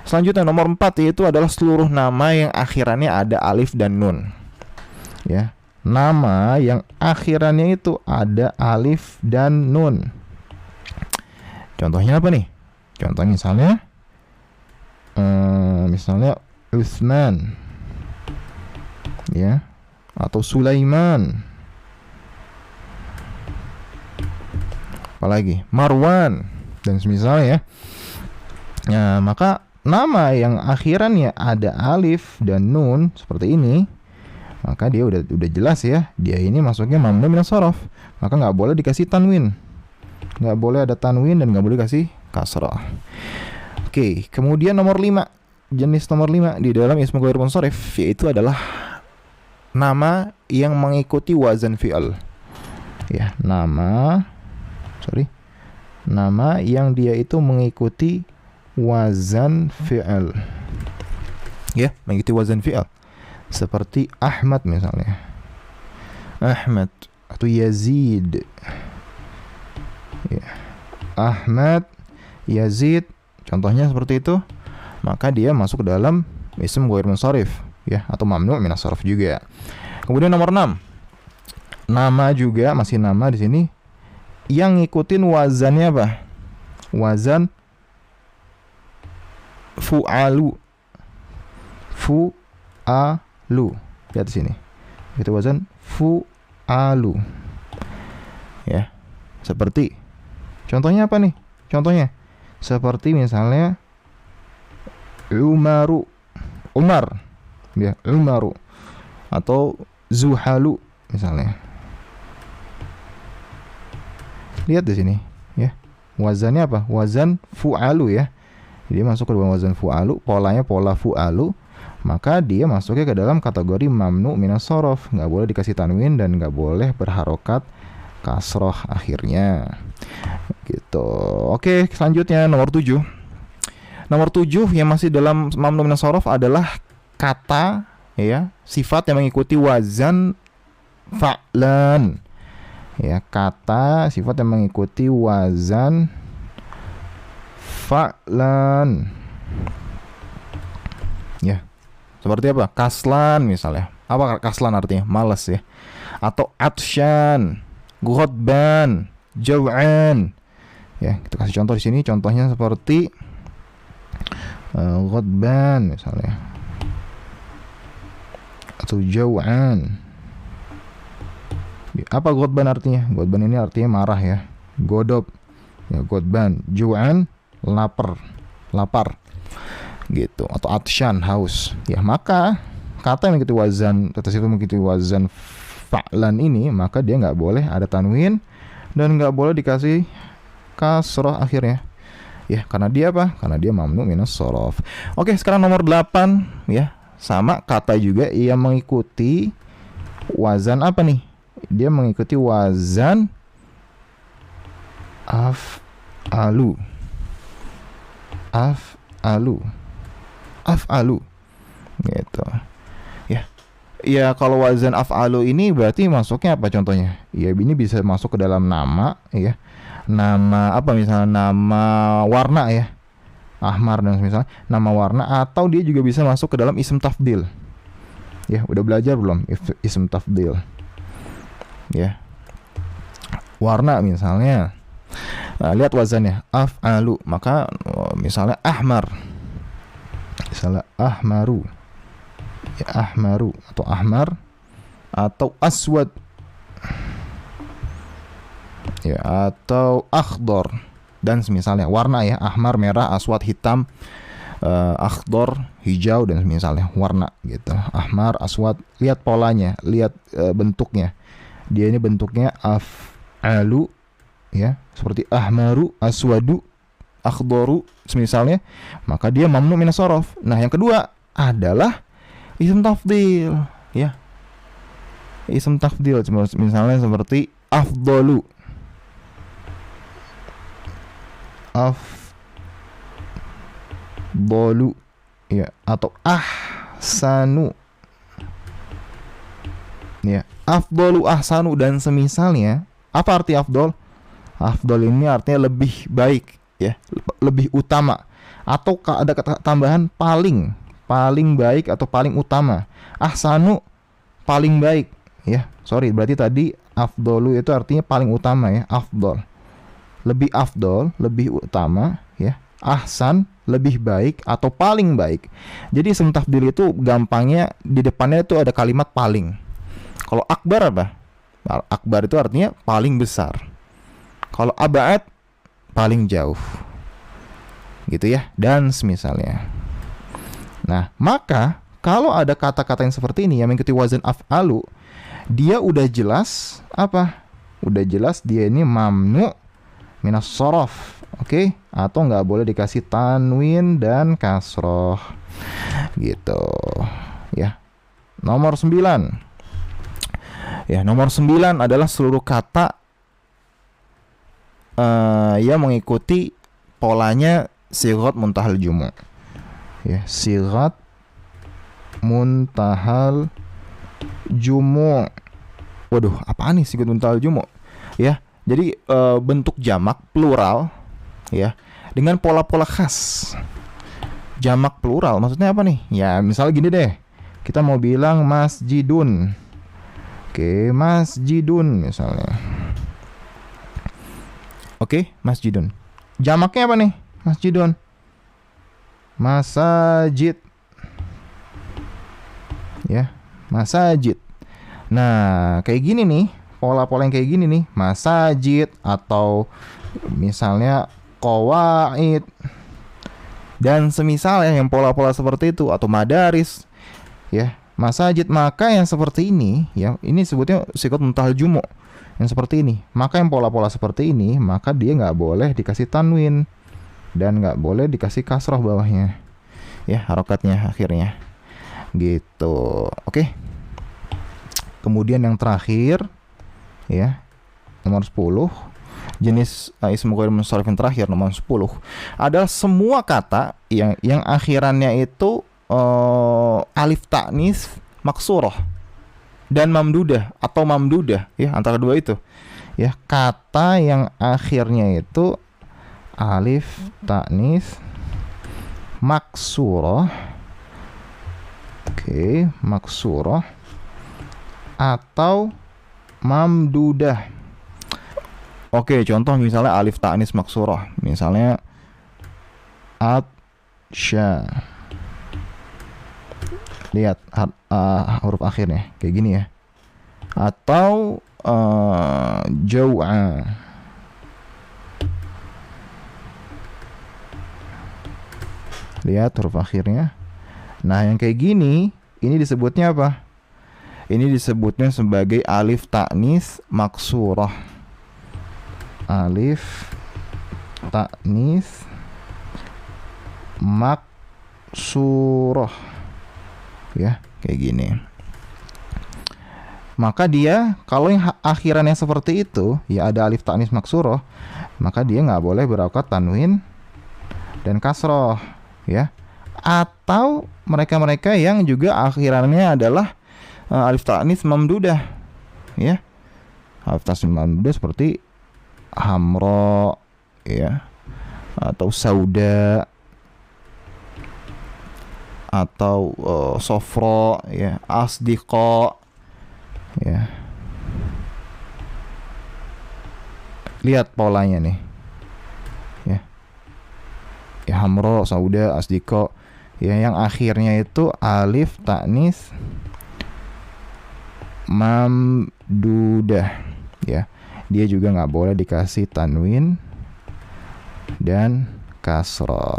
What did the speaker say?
Selanjutnya nomor 4 yaitu adalah seluruh nama yang akhirannya ada alif dan nun. Ya, nama yang akhirannya itu ada alif dan nun. Contohnya apa nih? Contohnya misalnya Utsman, ya, atau Sulaiman. Apalagi Marwan dan semisalnya ya. Nah, maka nama yang akhirannya ada alif dan nun seperti ini, maka dia udah jelas ya, dia ini masuknya mamnu minas shorof. Maka nggak boleh dikasih tanwin, nggak boleh ada tanwin, dan nggak boleh kasih kasrah. Oke, kemudian nomor 5, jenis nomor 5 di dalam ismu ghair munsharif, yaitu adalah nama yang mengikuti wazan fi'al. Ya, nama yang dia itu mengikuti wazan fi'al. Ya, mengikuti wazan fi'al. Seperti Ahmad misalnya. Ahmad atau Yazid. Ya. Ahmad, Yazid, contohnya seperti itu. Maka dia masuk ke dalam ism ghair munsharif, ya, atau mamnu minas shorof juga. Kemudian nomor 6. Nama juga, masih nama di sini yang ngikutin wazannya apa? Wazan fu'alu. Fu'alu. Lihat di sini. Itu wazan fu'alu. Ya. Seperti contohnya apa nih? Contohnya seperti misalnya Umar, ya, Umaru, atau Zuhalu misalnya. Lihat di sini, ya. Wazannya apa? Wazan fu'alu, ya. Jadi masuk ke dalam wazan fu'alu, polanya pola fu'alu, maka dia masuknya ke dalam kategori mamnu minas shorof. Nggak boleh dikasih tanwin dan nggak boleh berharokat kasroh akhirnya. Gitu. Oke, selanjutnya nomor 7. Nomor 7 yang masih dalam mamnu minas shorof adalah kata, ya, sifat yang mengikuti wazan fa'lan. Ya, kata sifat yang mengikuti wazan fa'lan. Ya. Seperti apa? Kaslan misalnya. Apa kaslan artinya? Malas, ya. Atau atsyan, ghadban, jaw'an. Ya, kita kasih contoh di sini. Contohnya seperti ghadban misalnya. Atau jaw'an. Apa ghadban artinya? Ghadban ini artinya marah, ya. Godob. Ya, ghadban. Jaw'an, lapar. Gitu. Atau atsyan, haus. Ya, maka kata yang mengikuti wazan, kata sifat mengikuti wazan fa'lan ini, maka dia nggak boleh ada tanwin dan nggak boleh dikasih kasroh akhirnya. Ya, karena dia apa? Karena dia mamnu minas shorof. Oke, sekarang nomor 8, ya. Sama kata juga yang mengikuti wazan apa nih? Dia mengikuti wazan af'alu. Gitu. Ya. Ya, kalau wazan af'alu ini berarti masuknya apa contohnya? Ya, ini bisa masuk ke dalam nama, ya. Nama apa misalnya? Nama warna, ya. Ahmar dan misalnya nama warna, atau dia juga bisa masuk ke dalam ism tafdil. Ya, udah belajar belum ism tafdil? Ya. Warna misalnya. Nah, lihat wazannya af'alu, maka misalnya ahmar. Misalnya ahmaru. Ya, ahmaru atau ahmar, atau aswad, ya, atau akhdar dan semisalnya. Warna, ya, ahmar merah, aswad hitam, akhdar hijau dan semisalnya. Warna gitu. Ahmar, aswad, lihat polanya, lihat bentuknya. Dia ini bentuknya af'alu, ya, seperti ahmaru, aswadu, akhdaru semisalnya, maka dia mamnu minas shorof. Nah, yang kedua adalah ism tafdil, ya. Ism tafdil misalnya seperti afdalu, ya, atau ahsanu, ya, afdalu, ahsanu dan semisalnya. Apa arti afdal? Afdal ini artinya lebih baik, ya, lebih utama, atau ada kata tambahan paling baik atau paling utama. Ahsanu paling baik, ya. Sorry, berarti tadi afdolu itu artinya paling utama, ya. Afdol, lebih afdol, lebih utama, ya. Ahsan lebih baik atau paling baik. Jadi ism tafdil itu gampangnya di depannya itu ada kalimat paling. Kalau akbar apa? Akbar itu artinya paling besar. Kalau abad paling jauh, gitu ya, dan semisalnya. Nah, maka kalau ada kata-kata yang seperti ini yang mengikuti wazan af'alu, dia udah jelas apa? Udah jelas dia ini mamnu minas shorof, oke? Atau nggak boleh dikasih tanwin dan kasroh, gitu ya. Nomor 9. Ya, nomor 9 adalah seluruh kata yang mengikuti polanya sighat muntahal jumu'. Ya, sighat muntahal jumu'. Waduh, apaan nih sighat muntahal jumu'? Ya, jadi bentuk jamak plural, ya, dengan pola-pola khas. Jamak plural maksudnya apa nih? Ya, misal gini deh. Kita mau bilang masjidun. Oke, masjidun misalnya. Oke, masjidun. Jamaknya apa nih? Masjidun. Masajid. Ya, masajid. Nah, kayak gini nih, pola-pola yang kayak gini nih, masajid atau misalnya qawaid dan semisal yang pola-pola seperti itu, atau madaris, ya, masajid. Maka yang seperti ini, ya, ini sebutnya sighat muntahal jumu'. Yang seperti ini, maka yang pola-pola seperti ini, maka dia nggak boleh dikasih tanwin dan nggak boleh dikasih kasroh bawahnya, ya, harokatnya akhirnya, gitu. Oke. Kemudian yang terakhir, ya, nomor 10, jenis ism ghair munsharif yang terakhir, nomor 10 adalah semua kata yang akhirannya itu alif ta'nis maksurah dan mamdudah atau mamdudah, ya, antara dua itu, ya. Kata yang akhirnya itu alif ta'nis maksurah, oke, maksurah atau mamdudah. Oke, contoh misalnya alif ta'nis maksurah, misalnya atsya. Lihat huruf akhirnya kayak gini, ya. Atau jau'a. Lihat huruf akhirnya. Nah, yang kayak gini, ini disebutnya apa? Ini disebutnya sebagai alif ta'nis maksurah. Alif ta'nis maksurah, ya, kayak gini. Maka dia kalau yang akhirannya seperti itu, ya, ada alif ta'nis maksurah, maka dia nggak boleh berokat tanwin dan kasroh, ya. Atau mereka-mereka yang juga akhirannya adalah alif ta'nis mamdudah, ya. Alif ta'nis mamdudah seperti hamro, ya, atau sauda, atau sofro, ya, asdiqo, ya. Lihat polanya nih, ya. Ya, hamro, sauda, asdiqo, ya, yang akhirnya itu alif ta'nis mamdudah, ya. Dia juga nggak boleh dikasih tanwin dan kasroh.